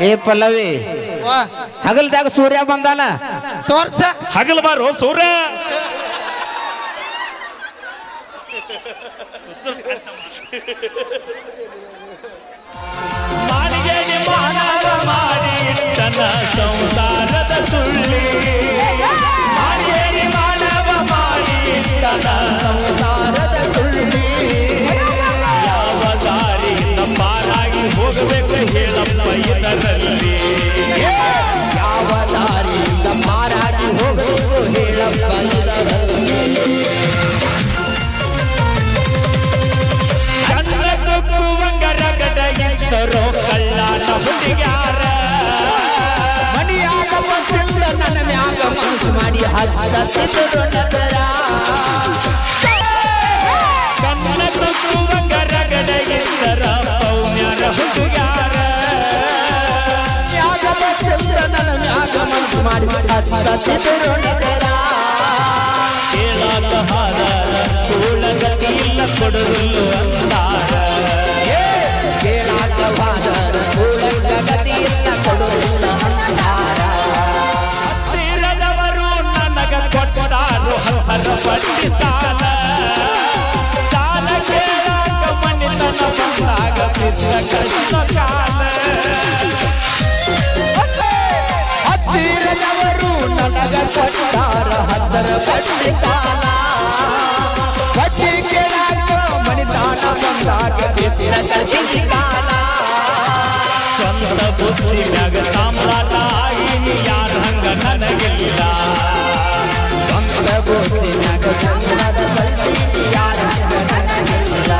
ಏ ಪಲ್ಲವಿ ಹಗಲ್ದಾಗ ಸೂರ್ಯ ಬಂದಾನ ತೋರ್ಸ ಹಗಲ್ ಬಾರೋ ಸೂರ್ಯ ಮಾಡಿಗೆ ಮಾನವ ಮಾಡಿ ತನ್ನ ಸಂಸಾರದ ಸುಳ್ಳಿ ಮಾಡಿಗೆ ಮಾನವ ಮಾಡಿ ತನ್ನ ಸಂಸಾರದ ಸುಳ್ಳಿ ಯಾವ ದಾರಿಯಿಂದ ಪಾರಾಗಿ ಹೋಗಬೇಕು ಹೇಳಪ್ಪ ಇದರಲ್ಲಿ ಯಾವ ದಾರಿಯಿಂದ ಮಾರಾಗಿ ಹೋಗಬೇಕು ಹೇಳಪ್ಪ ಇದರಲ್ಲಿ ಕಣ್ಣ ಕುಕ್ಕುವಂಗರಗದ ಎಂತರೋ ಕಳ್ಳಾಟ ಹುಡುಗ್ಯಾರ ಮನಿಯಾಗ ಬಂದಿಲ್ಲ ನನ್ನ ಮ್ಯಾಗ ಮನಸ್ಸು ಮಾಡಿ ಹತ್ತಿದ್ರು ನಗರ ಕಣ್ಣ ಕುಕ್ಕುವಂಗರಗದ ಎಂತರ ಪೌಣ್ಯರ ಹುಡುಗ್ಯಾರ ಮ್ಯಾಗ ಬಂದಿಲ್ಲ ನನ್ನ ಮ್ಯಾಗ ಮನಸ್ಸು ಮಾಡಿ ಹತ್ತಿದ್ರು ನಗರ ಕೇಳಾತ ಹಾದಾರ ಕೂಳಗತಿ ಇಲ್ಲ ಕೊಡಲು ಅಂತಾರ ಕೇಳಾಟವಾದರ ಕೂಳಂಗ ಗತಿಯಿಲ್ಲ ಕೊಡುವುದಿಲ್ಲ ಅಂತಾರ ಹತ್ತಿರದವರು ನನಗ ಕೊಟ್ಟಾರು ಹರ ಪಟ್ಟಿ ಸಾಲ ಸಾಲ ಕೇಳಾಕ ಮನಿತನ ಬಂದಾಗ ಬಿದ್ದ ಕಷ್ಟ ಕಾಲ ಹತ್ತಿರದವರು ನನಗ ಕೊಟ್ಟಾರ ಹತ್ತರ ಪಟ್ಟಿ ಸಾಲ ಪಟ್ಟಿ ಕೇಳಾಕ ಮನಿತಾನ ಬಂದಾಗ ಬಿದ್ದ ಕಷ್ಟ ಕಾಲ ಸ್ವಂತ ಬುದ್ಧಿ ಮ್ಯಾಗ ಸಾಮ್ರಾಟ ಆಗಿ ಯಾರ ಹಂಗ ನನಗಿಲ್ಲ ಸ್ವಂತ ಬುದ್ಧಿನಾಗ ಚಂದ್ರದ ಬಲ್ಸಿ ಯಾರ ನನಗಿಲ್ಲ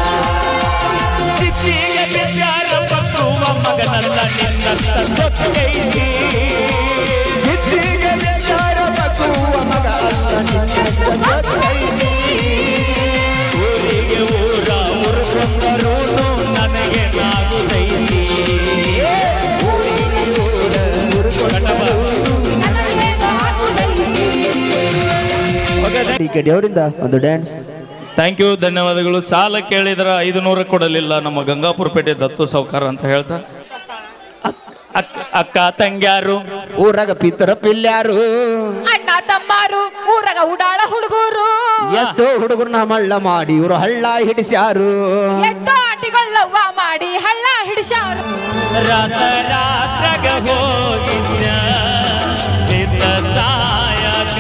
ಚಿತ್ತಿಗೆ ಬಿದ್ದಾರ ಬಕ್ಕುವ ಮಗನಲ್ಲ ನಿನ್ನಂತ ಸೊಕ್ಕೈತಿ ಇದ್ದೀಗ ವಿಚಾರ ಬಗ್ಗುವ ಮಗ ಅಲ್ಲ ನಿನ್ನಷ್ಟ ಸೊತ್ತೈತಿ. ಊರಿಗೆ ಊರ ಊರ್ಕೊಂಡರೂ ನನಗೆ ನಾಗುದೈತಿ ಊರಿಗೆ ಊರ ದೇವರಿಂದ ಒಂದು ಡ್ಯಾನ್ಸ್. ಥ್ಯಾಂಕ್ ಯು, ಧನ್ಯವಾದಗಳು. ಸಾಲ ಕೇಳಿದ್ರ 500 ಕೊಡಲಿಲ್ಲ ನಮ್ಮ ಗಂಗಾಪುರ ಪೇಟೆ ದತ್ತು ಸಾವ್ಕಾರ ಅಂತ ಹೇಳ್ತಾ ಅಕ್ಕ ತಂಗ್ಯಾರು ಊರಾಗ ಪಿತರ ಪಿಲ್ಯಾರು ಅಣ್ಣ ತಮ್ಮಾರು ಊರಾಗ ಉಡಾಳ ಹುಡುಗರು ಎಷ್ಟೋ ಹುಡುಗರನ್ನ ಮಳ್ಳ ಮಾಡಿ ಇವರು ಹಳ್ಳ ಹಿಡಿಸ್ಯಾರು ಎಷ್ಟೋ ಆಟಿಗಳವ್ವ ಮಾಡಿ ಹಳ್ಳ ಹಿಡಿಸ್ಯಾರು ರಾತ್ರಾಗ ಹೋಗಿದ್ದ ಬಿದ್ದ ಸಾಯಕ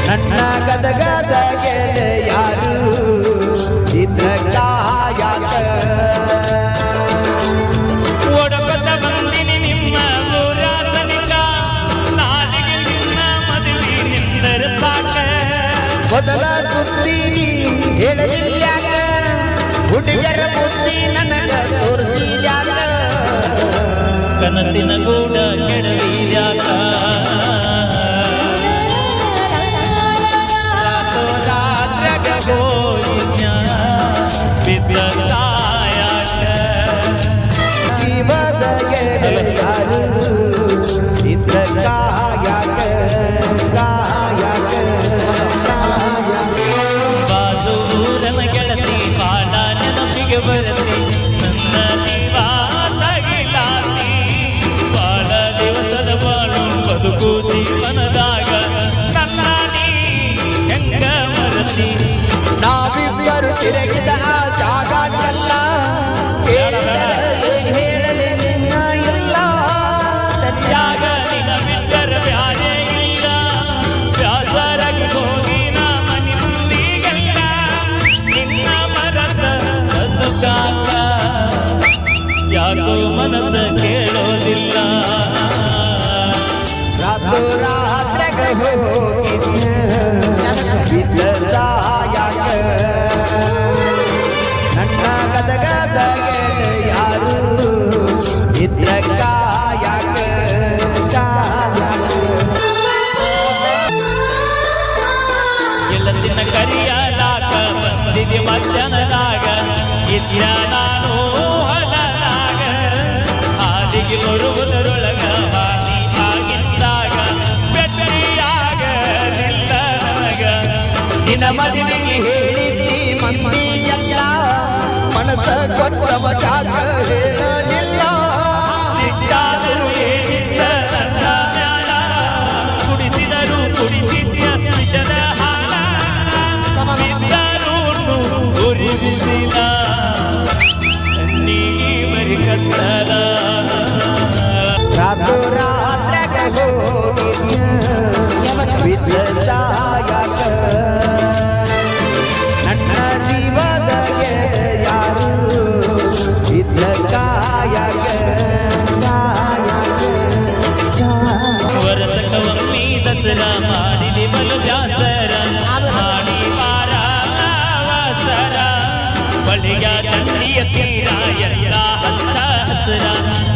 ನನ್ನ ಗದಗದ ಗೆಳೆಯಾರು ಇದ್ರ ಕಾಯಕ ಒಡಪದ ಬಂದಿನಿ ನಿಮ್ಮ ಊರ ತನಿಕ ನಾಲಿಗೆ ನಿನ್ನ ಮದುವೆ ನಿಂದರೆ ಸಾಕ ಮೊದಲ ಸುದ್ದಿ ಹೇಳಲಿಲ್ಯಾಕ ಹುಡುಗರ ಬುದ್ಧಿ ನನಗ ತೋರಿಸಿದ್ಯಾಕ ಕನಸಿನ ಗೂಡ ಕೆಡವಿದ್ಯಾಕ ರಾತ್ರಾಗ ಹೋಗಿದ್ಯ ಬಿದ್ದ ಸಾಯಕ ಜೀವದ ಗೆಳೆಯಾರು ಇದ್ರ ಕಾಯಕ ಕಾಯಕ ಬಾಜೂರನ ಗೆಳತಿ ಬಾಳ ನೆನಪಿಗೆ ಬರತಿ ನನ್ನ ಜೀವ ತಗಿಲಾತಿ ಬಾಳ ದಿವಸದ ಬಾಳು ಬದುಕು ಜೀವನದಾಗ ನನ್ನ ನೀ ಹೆಂಗ ಮರತಿ ನಾವಿಬ್ಬರು ತಿರುಗಿದ ಆ ಜಾಗಕ್ಕೆಲ್ಲ ಹೇಳಲಿ ನಿನ್ನ ಇಲ್ಲ ಯಾಗ ನಿನ ಬಿಟ್ಟರ ಬ್ಯಾರೆ ಇಲ್ಲ ಬ್ಯಾಸರಾಗಿ ಹೋಗಿ ನಾ ಮನಿ ಮುಂದಿಗೆಲ್ಲ ನಿನ್ನ ಮರದ ಬದುಕಾಕ ಯಾಕೋ ಮನಸ್ಸ ಕೇಳೋದಿಲ್ಲ ರಾತ್ರಾಗ ಹೋಗಿದ್ಯ ಬಿದ್ದ ಸಾಯಕ ನನ್ನ ಗದಗದ ಗೆಳೆಯಾರು ಇದ್ರ ಕಾಯಕ ಕಾಯಕ ಗೆಳತಿನ ಕರಿಯಲಾಕ ಬಂದಿದೆ ಮಧ್ಯಾಹ್ನದಾಗ ಇದ್ಯ ನಾನು ಹೊಲದಾಗ ಹಾದಿಗೆ ಬರುವುದರೊಳಗ ಹಾನಿ ಆಗಿದ್ದಾಗ ಬೆಟ್ಟಿಯಾಗ ನಿಲ್ಲ ನನಗ ನಿನ್ನ ಮದುವೆಗೆ ಹೇಳಿದ್ದಿ ಮಂದಿ ಎಲ್ಲ ಮನಸ್ಸ ಕೊಟ್ಟವ ಜಾಗ ಹೇಳಲಿಲ್ಲ ರಾತ್ರೋ ರಾತ್ರ್ಯಾಗ ಹೋಗಿದ್ಯ ಬಿದ್ದ ಸಾಯಾಕ ನನ್ನ ಜೀವದಾಗೆ ಯಾರು ಬಿದ್ದ ಕಾಯಾಕ ವರ್ಷಕ್ಕೊಮ್ಮೆ ದಸರಾ ಮಾಡಿದೆ ಬಲು ಜಾಸರ ಮಾಡಿ ವಾರ ಅವಸರ ಬಳಿಯ ಚಂದಿಯ ತೀರ ಎಲ್ಲ ಹಚ್ಚ ಹಸರ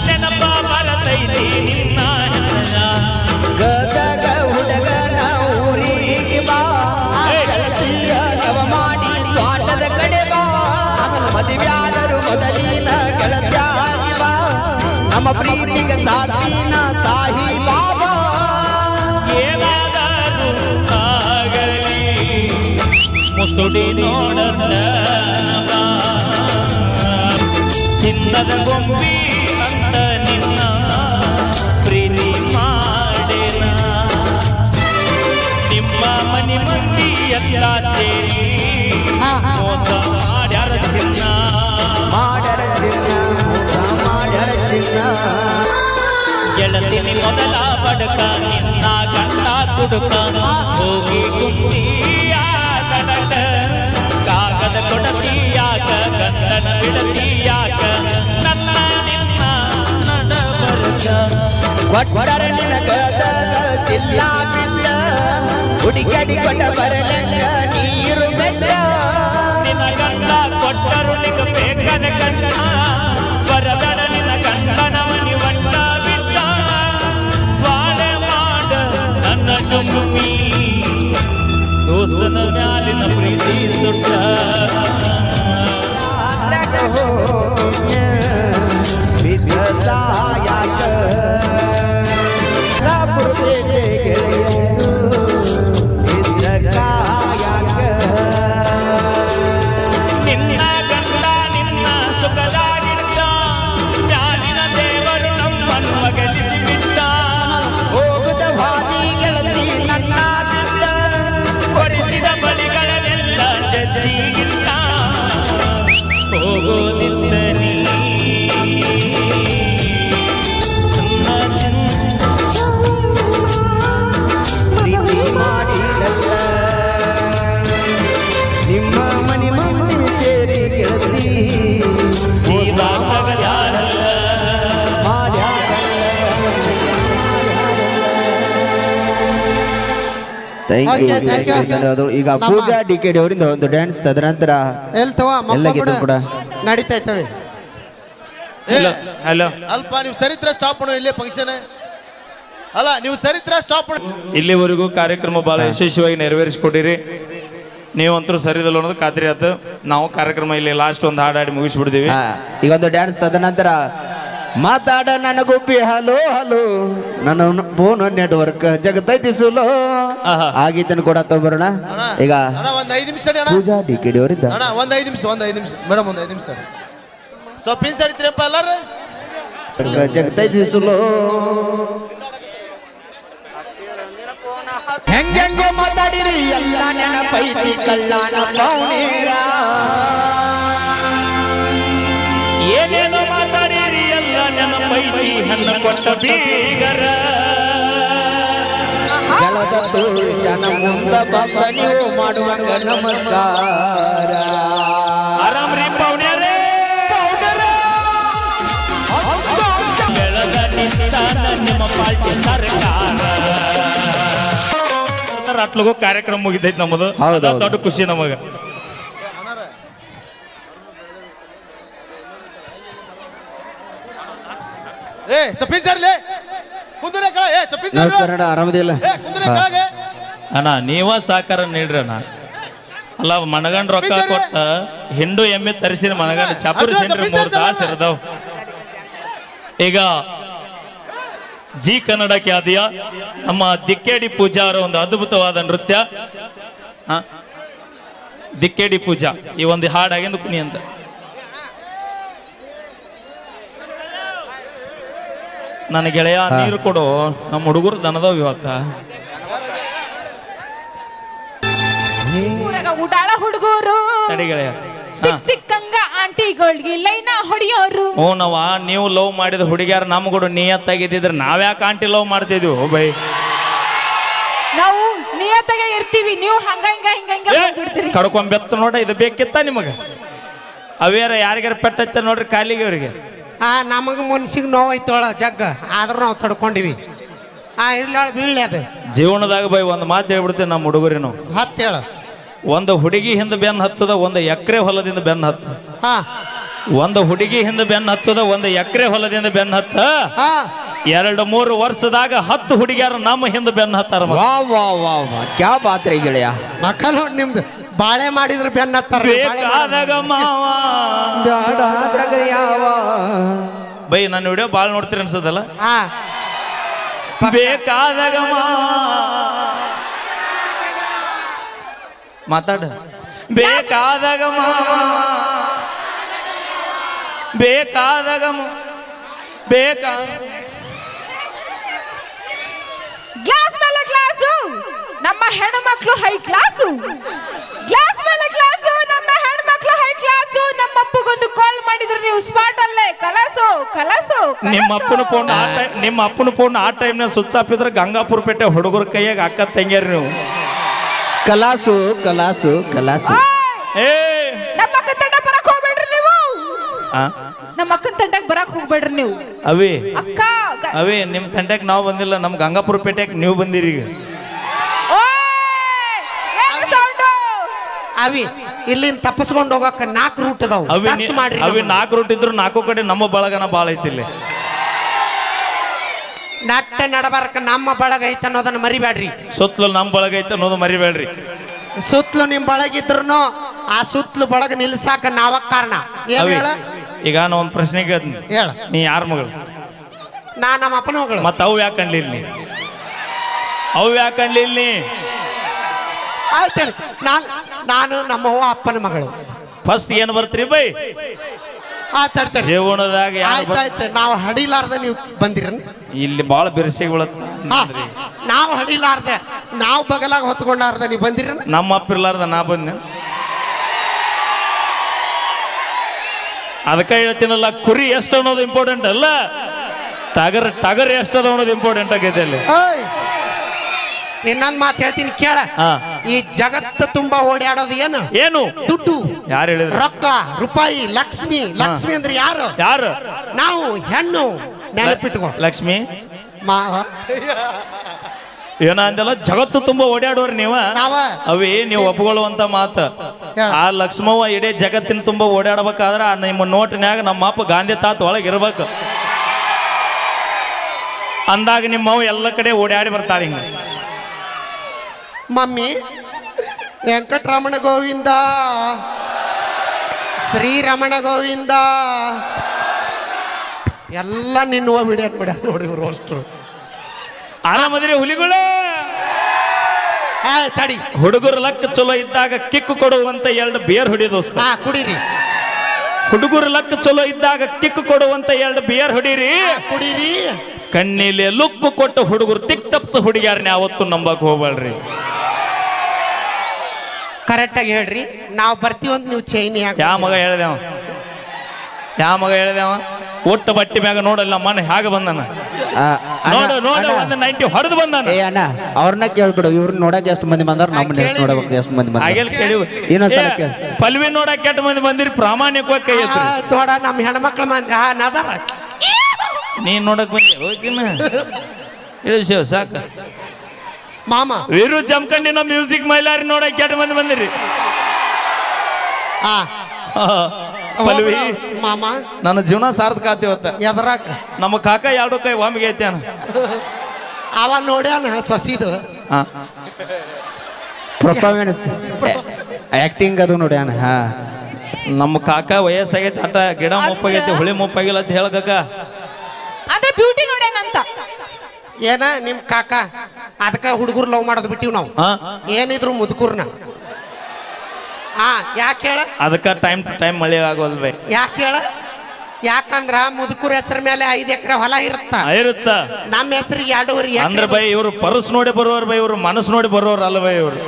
ನೆನಪ ಬರತೈತಿ ನಿನ್ನ ಹೆಸರ ಗದಗ ಹುಡುಗನ ಊರಿಗೆ ಬಾ ಕಳಸಿಯ ನವ ಮಾಡಿ ತೋಟದ ಕಡೆ ಬಾ ಮದುವ್ಯಾದರು ಮೊದಲಿನ ಗೆಳತ್ಯಾಗಿ ಬಾ ನಮ್ಮ ಪ್ರೀತಿಗೆ ಸಾಧಿನ ಸಾಹಿ ಬಾಬಾ ಏನಾದರೂ ಆಗಲಿ ಮುಸುಡಿ ನೋಡದ ಚಿನ್ನದ ಗೊಂಬಿ ಅಂತ ನಿನ್ನ ಪ್ರೀತಿ ಮಾಡೆನ ನಿಮ್ಮ ಮನೆ ಮಂದಿ ಎಲ್ಲ ಸೇರಿ ಮೋಸ ಮಾಡ್ಯಾರ ಚಿನ್ನ ಮಾಡರ ಚಿನ್ನ ಮಾಡರ ಚಿನ್ನ ಗೆಳತಿನಿ ಮೊದಲ ಬಡಕ ನಿನ್ನ ಗಂಡ ತುಡುಕ ಹೋಗಿ ಕುಂತಿಯ ಕಡಕ ಕಾಗದ ಕೊಡತಿಯಾಕ ಗಂಡನ ಬಿಡತಿಯಾಕ ನನ್ನ ನಿನ್ನ ನಡಬರ್ಕ ಒಟ್ಟರ ನಿನ ಗದಗ ಜಿಲ್ಲಾ ಬಿಟ್ಟ ಹುಡುಗಡಿ ಕೊಟ್ಟ ಬರಲಂಗ ನೀರು ಬೆಟ್ಟ ನಿನ್ನ ಗಂಡ ಕೊಟ್ಟರು ನಿಗ ಬೇಕದ ಗಂಡ ಬರದಡ ನಿನ್ನ ಗಂಡನವನಿ ಒಟ್ಟ ಬಿಟ್ಟ ಬಾಳೆ ಮಾಡ ನನ್ನ ನುಮ್ಮಿ ದೋಸ್ತನ ಮ್ಯಾಲಿನ ಪ್ರೀತಿ ಸುಟ್ಟ ಬಿದ್ದ ಸಾಯಾಕ ಕಾಪುರ ಪೇಟೆ ಗೆಳೆಯರು ಬಿದ್ದ ಕಾಯಾಕ ನಿನ್ನ ಗಂಡ ನಿನ್ನ ಸುಖದಾಗಿದ್ದ ಮ್ಯಾಲಿನ ದೇವರು ನಮ್ಮನ್ನು ಒಗಲಿಸಿ ಬಿಟ್ಟ ಹೋಗುದ ಭಾರಿ ಗೆಳತಿ ನನ್ನ ಬಿಟ್ಟ ಕೊಡಿಸಿದ ಬಲಿಗಳನ್ನೆಲ್ಲ ಜಜ್ಜಿಗಿಲ್ಲ ಹೋಗೋದಿಲ್ಲ ನೀ ಪ್ರೀತಿ ಮಾಡಿದಲ್ಲ ನಿಮ್ಮ ಮನೆ ಮಂದಿ ಸೇರಿ ಗೆಳತಿ ಥ್ಯಾಂಕ್ ಯು ಧನ್ಯವಾದಗಳು. ಈಗ ಪೂಜಾ DKD ಅವರಿಂದ ಒಂದು ಡ್ಯಾನ್ಸ್ ತದನಂತರ ಎಲ್ಲ ಗೀತೆ ಕೂಡ ನಡೀತಾ ಇರ್ತವೆ. ಹಲೋ ಅಲ್ಪ ನೀವು ಸರಿತ್ರ ಸ್ಟಾಪ್ ಮಾಡೋ ಇಲ್ಲೇ ಫಂಕ್ಷನ್ ಅಲ್ಲ ನೀವು ಸರಿತ್ರ ಸ್ಟಾಪ್ ಮಾಡೋ ಇಲ್ಲಿವರೆಗೂ ಕಾರ್ಯಕ್ರಮ ಬಹಳ ಯಶಸ್ವಿಯಾಗಿ ನೆರವೇರಿಸಿಕೊಟ್ಟಿರಿ ನೀವಂತರೂ ಸರಿದಲ್ಲ ಅನ್ನೋದು ಖಾತ್ರಿ ಆಯ್ತು ನಾವು ಕಾರ್ಯಕ್ರಮ ಇಲ್ಲಿ ಲಾಸ್ಟ್ ಒಂದು ಹಾಡಾಡಿ ಮುಗಿಸ್ಬಿಡ್ತೀವಿ ಈಗ ಒಂದು ಡ್ಯಾನ್ಸ್ ತದನಂತರ ಮಾತಾಡ ನನಗೊಬ್ಬಿ ಹಲೋ ಹಲೋ ನನ್ನ ಫೋನ್ ನೆಟ್ವರ್ಕ್ ಜಗತ್ತೈತಿ ಸುಲೋ ಆಹಾ. ಆಗೀತನ ಕೂಡ ತಗೋಬರೋಣ ಈಗ ಅಣ್ಣ ಒಂದ್ 5 ನಿಮಿಷ ತಡಿ ಅಣ್ಣ ಪೂಜಾ DKD ಅವರಿಂದ ಅಣ್ಣ ಒಂದ್ 5 ನಿಮಿಷ ಮೇಡಮ್ ಒಂದ್ 5 ನಿಮಿಷ ತಡಿ ಸ್ವಲ್ಪ ಸರಿತ್ರಿಯಪ್ಪ ಎಲ್ಲಾರು ಜಗತ್ತೈತಿ ಸುಲೋ ಹೆಂಗೆಂಗೋ ಮಾತಾಡಿರಿ ಎಲ್ಲ ನೆನಪೈತಿ ಕಲ್ಯಾಣ ಪೌನೇರ ಏನೇನೋ ಮಾತಾಡಿರಿ ಎಲ್ಲ ನೆನಪೈತಿ ಹಣ್ಣ ಕೊಟ್ಟ ಬೀಗರ ಗೆಳದ ತುಳಸನ ಮುಂದ ಬಂದ ನೀವು ಮಾಡುವಂಗ ನಮಸ್ಕಾರ ಆರಾಮ್ರಿ ಪೌಣ್ಯರೇ ಬೆಳಗ ನಿಂತಾನ ನಿಮ್ಮ ಪಾರ್ಟಿ ಸರ್ಕಾರ ಅಟ್ಲಗೂ ಕಾರ್ಯಕ್ರಮ ಮುಗಿದೈತಿ ನಮ್ಮದು ಹೌದು, ಅದ ದೊಡ್ಡ ಖುಷಿ ನಮಗ ಏ ಸಫೀನ್ ಸರ್ ಲೇ ಕುಂದ್ರೆ ಕಳ ಏ ಸಫೀನ್ ಸರ್ ನಮಸ್ಕಾರ ಅಣ್ಣ, ಆರಾಮದಿಲ್ಲ ಏ ಕುಂದ್ರೆ ಕಳಗೆ ಅಣ್ಣ ನೀವ ಸಾಕಾರ ನೀಡ್ರಿ ಅಣ್ಣ ಅಲ್ಲ ಮನಗಂಡ್ ರೊಕ್ಕ ಕೊಟ್ಟ ಹಿಂಡು ಎಮ್ಮೆ ತರಿಸಿದ ಮನಗಂಡ ಚಾಪುರಿ ಸೆಂಟ್ರಿ 3 ತಾಸು ಇರ್ತಾವ ಈಗ ಜಿ ಕನ್ನಡ ಖ್ಯಾತಿಯ ನಮ್ಮ ದಿಕ್ಕೇಡಿ ಪೂಜಾ ಅವರ ಒಂದು ಅದ್ಭುತವಾದ ನೃತ್ಯ ದಿಕ್ಕೇಡಿ ಪೂಜಾ ಈ ಒಂದು ಹಾಡಾಗಿಂದು ಕುಣಿ ಅಂತ ನನ್ನ ಗೆಳೆಯ ನೀರು ಕೊಡು ನಮ್ಮ ಹುಡುಗರು ದನದವ್ ಇವತ್ತ ಊರಾಗ ಉಡಾಳ ಹುಡುಗರು ತಡಿ ಗೆಳೆಯ ಸಿಕ್ ಸಿಕ್ ಅಕ್ಕಂಗ ಆಂಟಿಗಳಿಗೆ ಲೈನ ಹೊಡಿಯೋರು. ಹ್ಞೂನವ ನೀವು ಲವ್ ಮಾಡಿದ ಹುಡುಗಿಯಾರ ನಮ್ಗೂಡು ನಿಯತ್ತಾಗಿದ್ದಿದ್ರೆ ನಾವ್ಯಾಕೆ ಆಂಟಿ ಲವ್ ಮಾಡ್ತಿದ್ವಿ ಓ ಬೈ. ನಾವು ನಿಯತ್ತಾಗೆ ಇರ್ತೀವಿ, ನೀವು ಹಂಗ ಹಿಂಗ ಹಿಂಗ ಹಿಂಗ ಬಿಡ್ತೀರಿ. ಕಡ್ಕೊಂಬೆತ್ತ ನೋಡ ಇದು ಬೇಕಿತ್ತ ನಿಮಗ? ಅವೇರ ಯಾರಿಗಾರ ಪೆಟ್ಟೈತೆ ನೋಡ್ರಿ ಕಾಲಿಗೆ ಅವ್ರಿಗೆ. ನಮಗೆ ಮನ್ಸಿಗೆ ನೋವಾಯ್ತೋಳ ಜಗ್ಗ, ಆದ್ರೂ ನಾವು ತಡ್ಕೊಂಡಿವಿ. ಇರ್ಲಿ ಬೀಳ್ಲಿ ಅದು ಜೀವನದಾಗ ಬೈ ಒಂದು ಮಾತು ಹೇಳ್ಬಿಡ್ತೇವೆ ನಮ್ಮ ಹುಡುಗರಿ ನಾವು. ಹತ್ತೇಳ ಒಂದು ಹುಡುಗಿ ಹಿಂದೆ ಬೆನ್ನು ಹತ್ತದ, ಒಂದು ಎಕರೆ ಹೊಲದಿಂದ ಬೆನ್ನು ಹತ್ತ. ಒಂದು ಹುಡುಗಿ ಹಿಂದೆ ಬೆನ್ನು ಹತ್ತದ, ಒಂದು ಎಕರೆ ಹೊಲದಿಂದ ಬೆನ್ನು ಹತ್ತ. 2-3 ವರ್ಷದಾಗ 10 ಹುಡುಗಿಯಾರ ನಮ್ಮ ಹಿಂದೆ ಬೆನ್ನು ಹತ್ತಾರ. ವಾ ವಾ ವಾ ವಾ ಕ್ಯಾ ಬಾತ್ ರೀ ಗೆಳೆಯ. ಮಕ್ಕಳು ನೋಡಿ ನಿಮ್ದು ಬಾಳೆ ಮಾಡಿದ್ರೆ ಬೆನ್ನ ಹತ್ತಾರ. ಬೇಕಾದಾಗ ಮಾವ ಬ್ಯಾಡಾದಾಗ ಯಾವ. ಬೈ ನನ್ನ ವಿಡಿಯೋ ಭಾಳ ನೋಡ್ತೀರಿ ಅನ್ಸದಲ್ಲ. ಬೇಕಾದಾಗ ಮಾವ ಮಾತಾಡ. ಬೇಕಾದಾಗ ಮಾವ ಬೇಕಾದಾಗ ಬೇಕಾ ಗ್ಲಾಸ್ ಮೇಲೆ ಗ್ಲಾಸು ನಮ್ಮ ಹೆಣ್ಮಕ್ಳು ಹೈ ಕ್ಲಾಸು. ಗ್ಲಾಸ್ ಮೇಲೆ ಗ್ಲಾಸು ನಮ್ಮ ಹೆಣ್ಮಕ್ಳು ಹೈ ಕ್ಲಾಸು. ನಮ್ಮ ಅಪ್ಪಗೊಂದು ಕಾಲ್ ಮಾಡಿದ್ರೆ ನೀವು ಸ್ಪಾಟ್ ಅಲ್ಲೇ ಕಲಾಸು ಕಲಾಸು. ನಿಮ್ಮ ಅಪ್ಪನ ಫೋನ್ ಆ ಟೈಮ್ನಾಗ ಸ್ವಿಚ್ ಆಫ್ ಇದ್ರೆ ಗಂಗಾಪುರ ಪೇಟೆ ಹುಡುಗರ ಕೈಯಾಗ ಅಕ್ಕ ತಂಗ್ಯಾರಿ ನೀವು. ಕಲಾಸು ಕಲಾಸು ಕಲಾಸು. ಏ ನಮ್ಮ ಅಕ್ಕನ ತಂಡಕ್ಕೆ ಬರಕ್ ಹೋಗ್ಬೇಡ್ರಿ ನೀವು. ನಮ್ಮ ಅಕ್ಕನ ತಂಡಕ್ಕೆ ಬರಕ್ ಹೋಗ್ಬೇಡ್ರಿ ನೀವು. ಅವಿ ಅಕ್ಕ ಅವಿ ನಿಮ್ ತಂಡಕ್ಕೆ ನಾವು ಬಂದಿಲ್ಲ, ನಮ್ ಗಂಗಾಪುರ ಪೇಟೆಗೆ ನೀವು ಬಂದಿರಿ ಈಗ. ಅವಿ ಇಲ್ಲಿಂದ ತಪ್ಪಿಸ್ಕೊಂಡು ಹೋಗಕ್ಕ 4 ರೂಟ್ ಅದಾವ. ಅವಿ 4 ರೂಟ್ ಇದ್ರು 4 ಕಡೆ ನಮ್ಮ ಬಳಗನ ಬಾಳ ಐತಿ ಇಲ್ಲಿ. ನಟ್ಟ ನಡಬಾರಕ ನಮ್ಮ ಬಳಗ ಐತ ಅನ್ನೋದನ್ನ ಮರಿಬೇಡ್ರಿ. ಸುತ್ತಲೂ ನಮ್ಮ ಬಳಗ ಐತೆ ಅನ್ನೋದು ಮರಿಬೇಡ್ರಿ. ಸುತ್ತಲೂ ನಿಮ್ ಬಳಗಿದ್ರು ಆ ಸುತ್ತಲೂ ಬಳಗ ನಿಲ್ಸಾಕ ನಾವ ಕಾರಣ. ಏನ್ ಹೇಳ? ಈಗ ನಾ ಒಂದ್ ಪ್ರಶ್ನೆ ಕೇಳ್ತೀನಿ, ಹೇಳ. ನೀ ಯಾರ ಮಗಳು? ನಾ ನಮ್ಮ ಅಪ್ಪನ ಮಗಳು. ಮತ್ತ ಅವು ಯಾಕೆ ಅನ್ಲಿಲ್ಲ ನೀ? ಅವು ಯಾಕೆ ಅನ್ಲಿಲ್ಲ ನೀ? ಆಯ್ತು ನಾನು ನಮ್ಮವ್ವ ಅಪ್ಪನ ಮಗಳು. ಫಸ್ಟ್ ಏನ್ ಬರ್ತೀರಿ ಬೈ? ಆಯ್ತು ಜೀವನದಾಗ ಆಯ್ತಾಯ್ತು. ನಾವು ಹಡಿಲಾರ್ದ ನೀವು ಬಂದಿರ ಇಲ್ಲಿ ಬಾಳ ಬಿರ್ಸಿಗೆ ಬೀಳತ್ತ. ನಾವು ಹಡಿಲಾರ್ದೆ ನಾವು ಬಗಲಾಗ ಹೊತ್ಕೊಂಡಾರ್ದ ನೀವು ಬಂದಿರ. ನಮ್ಮ ಅಪ್ಪ ಇರ್ಲಾರ್ದ ನಾ ಬಂದೆ. ಅದಕ್ಕೆ ಹೇಳ್ತೀನಲ್ಲ, ಕುರಿ ಎಷ್ಟು ಅನ್ನೋದು ಇಂಪಾರ್ಟೆಂಟ್ ಅಲ್ಲ, ಟಗರ್ ಎಷ್ಟದ ಅನ್ನೋದು ಇಂಪಾರ್ಟೆಂಟ್ ಆಗೈತೆ ಅಲ್ಲಿ. ಇನ್ನೊಂದ್ ಮಾತು ಹೇಳ್ತೀನಿ ಕೇಳ. ಈ ಜಗತ್ತು ತುಂಬಾ ಓಡಾಡೋದು ಏನು? ದುಡ್ಡು. ಯಾರು ಹೇಳಿದ್ರು? ರೊಕ್ಕ, ರೂಪಾಯಿ, ಲಕ್ಷ್ಮಿ. ಲಕ್ಷ್ಮಿ ಅಂದ್ರೆ ಯಾರು? ನಾವು ಹೆಣ್ಣು. ನೆನಪಿಟ್ಕೋ. ಲಕ್ಷ್ಮಿ ಮಾವ ಏನ ಅಂದಲ್ಲ, ಜಗತ್ತು ತುಂಬಾ ಓಡಾಡೋರು ನೀವ. ಅವೇ ನೀವು ಒಪ್ಕೊಳ್ಳುವಂತ ಮಾತ. ಆ ಲಕ್ಷ್ಮವ್ವ ಇಡೀ ಜಗತ್ತಿನ ತುಂಬಾ ಓಡಾಡ್ಬೇಕಾದ್ರ ನಿಮ್ಮ ನೋಟಿನ್ಯಾಗ ನಮ್ಮ ಅಪ್ಪ ಗಾಂಧಿ ತಾತ ಒಳಗೆ ಇರ್ಬೇಕು. ಅಂದಾಗ ನಿಮ್ಮವ್ ಎಲ್ಲ ಕಡೆ ಓಡಾಡಿ ಬರ್ತಾಳೆ ಹಿಂಗ. ಮಮ್ಮಿ ವೆಂಕಟರಮಣ ಗೋವಿಂದ, ಶ್ರೀರಮಣ ಗೋವಿಂದ ಎಲ್ಲ ನಿನ್ನ ವಿಡಿಯೋ ಬಿಡ ನೋಡಿವ್ರು ಅಷ್ಟು. ಆರಾಮದಿರಿ ಹುಲಿಗಳು? ತಡಿ. ಹುಡುಗರು ಲಕ್ ಚಲೋ ಇದ್ದಾಗ ಕಿಕ್ಕು ಕೊಡುವಂತ 2 ಬಿಯರ್ ಹೊಡಿ ದೋಸ್ತ. ಕುಡೀರಿ. ಹುಡುಗರು ಲಕ್ ಚಲೋ ಇದ್ದಾಗ ಕಿಕ್ಕು ಕೊಡುವಂತ 2 ಬಿಯರ್ ಹೊಡೀರಿ, ಕುಡೀರಿ. ಕಣ್ಣಿಲೆ ಲುಕ್ಕು ಕೊಟ್ಟು ಹುಡುಗರು ತಿಕ್ ತಪ್ಸ ಹುಡುಗಿಯಾರನ್ನ ಯಾವತ್ತು ನಂಬಕ್ ಹೋಗ್ಬೇಡ್ರಿ. ಕರೆಕ್ಟಾಗಿ ಹೇಳ್ರಿ. ನಾವು ಬರ್ತೀವಂತ ನೀವು ಚೈನಿ. ಯಾವ ಮಗ ಹೇಳ್ದೇವ? ಒಟ್ಟು ಬಟ್ಟಿ ಮ್ಯಾಗ ನೋಡಲ್ಲ ಮನ ಹೇಗ ಬಂದನ. ನೋಡು ಒಂದು 90 ಹೊಡೆದು ಬಂದಾನ. ಏ ಅಣ್ಣ ಅವ್ರನ್ನ ಕೇಳ್ಬಿಡು, ಇವ್ರನ್ನ ನೋಡಕ್ ಎಷ್ಟು ಮಂದಿ ಬಂದಾರ, ನಮ್ಮನ್ನ ಎಷ್ಟು ನೋಡಬೇಕು ಎಷ್ಟು ಮಂದಿ ಬಂದಾರ ಇನ್ನೊಂದ್ಸಲ ಕೇಳಿ. ಪಲ್ವಿ ನೋಡಕ್ ಎಷ್ಟು ಮಂದಿ ಬಂದಿರಿ? ಪ್ರಾಮಾಣಿಕವಾಗಿ ಕೈ ಎತ್ತಿ. ನೋಡ ನಮ್ಮ ಹೆಣ್ಮಕ್ಳ ಮಂದಿ ನದಾರ. ನೀನ್ ನೋಡಕ್ ಬಂದಿ ಹೋಗಿನ ಇಳಿಸೇವ್ ಸಾಕ. ಮಾಮ ವೀರು ಜಮಖಂಡಿನ ಮ್ಯೂಸಿಕ್ ಮೈಲಾರಿ ನೋಡಕ್ ಎಷ್ಟು ಮಂದಿ ಬಂದಿರಿ? ಪಲ್ವಿ ಮಾಮ ನನ್ನ ಜೀವನ ಸಾರ್ಥಕ ಆತಿವತ್ತ. ಎದರಾಕ ನಮ್ಮ ಕಾಕ 2 ಕೈ ಒಮ್ಮಿಗೆ ಐತ್ಯಾನ. ಅವ ನೋಡ್ಯಾನ ಸೊಸಿದು ಪರ್ಫಾರ್ಮೆನ್ಸ್ ಆಕ್ಟಿಂಗ್ ಅದು ನೋಡ್ಯಾನ. ನಮ್ಮ ಕಾಕ ವಯಸ್ಸಾಗೈತಿ, ಆಟ ಗಿಡ ಮುಪ್ಪಾಗೈತಿ, ಹುಳಿ ಮುಪ್ಪಾಗಿಲ್ಲ ಅಂತ ಹೇಳಕ. ಅಂದ್ರೆ ಬ್ಯೂಟಿ ನೋಡ್ಯಾನಂತ. ಏನ ನಿಮ್ ಕಾಕ ಅದಕ್ಕ ಹುಡುಗರು ಲವ್ ಮಾಡೋದು ಬಿಟ್ಟಿವ್ ನಾವು. ಏನಿದ್ರು ಮುದುಕೂರ್ನ. ಯಾಕೆ ಹೇಳ? ಅದಕ್ಕ ಟೈಮ್ ಟು ಟೈಮ್ ಮಳೆ ಆಗೋಲ್ವೇ. ಯಾಕೆ ಹೇಳ? ಯಾಕಂದ್ರ ಮುದುಕೂರ್ ಹೆಸರ ಮೇಲೆ 5 ಎಕರೆ ಹೊಲ ಇರುತ್ತ. ನಮ್ಮ ಹೆಸರಿಗೆ 2.5 ಅಂದ್ರೆ ಬೈ ಇವ್ರು ಪರ್ಸ್ ನೋಡಿ ಬರೋರು ಬೈ, ಇವ್ರು ಮನಸ್ಸು ನೋಡಿ ಬರೋರು ಅಲ್ಲ ಬೈ ಇವ್ರು.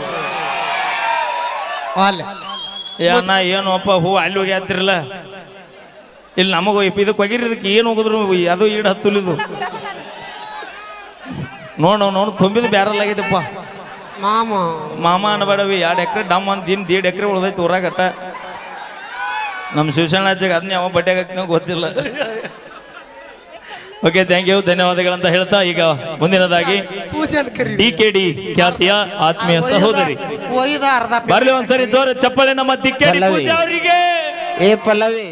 ಏ ಅಣ್ಣ ಏನು ಅಪ್ಪ ಹೂ ಅಲ್ಲಿ ಹೋಗಿ ಹತ್ತಿರಲ್ಲ ಇಲ್ಲಿ ನಮಗ ಇದಕ್ಕೆ ಹೋಗಿರಿ ಇದಕ್ಕೆ ಏನು ಹೋಗಿದ್ರು ಅದು ಈಡು ಹತ್ತುಲಿದು ನೋಡು ತುಂಬಿದ ಬ್ಯಾರಲ್ ಆಗೈತಪ್ಪ ಮಾಮ ಅನ್ಬೇಡವಿ 2 ಎಕರೆ ಡಮ್ ಅಂತ 1.5 ಎಕರೆ ಉಳ್ದೈತಿ ಊರಾಗಟ್ಟ ನಮ್ಮ ಶಿವಶರಣಾಚಾಗ ಅದನ್ನ ಯಾವ ಬಟ್ಟೆ ಹಾಕ್ತೀನೋ ಗೊತ್ತಿಲ್ಲ. ಓಕೆ ಥ್ಯಾಂಕ್ ಯು ಧನ್ಯವಾದಗಳಂತ ಹೇಳ್ತಾ ಈಗ ಮುಂದಿನದಾಗಿ DKD ಖ್ಯಾತಿಯ ಆತ್ಮೀಯ ಸಹೋದರಿ ಬರ್ಲಿ ಒಂದ್ಸರಿ ಜೋರ ಚಪ್ಪಳೆ ನಮ್ಮ DKD ಪೂಜಾ ಅವರಿಗೆ. ಏ ಪಲ್ಲವಿ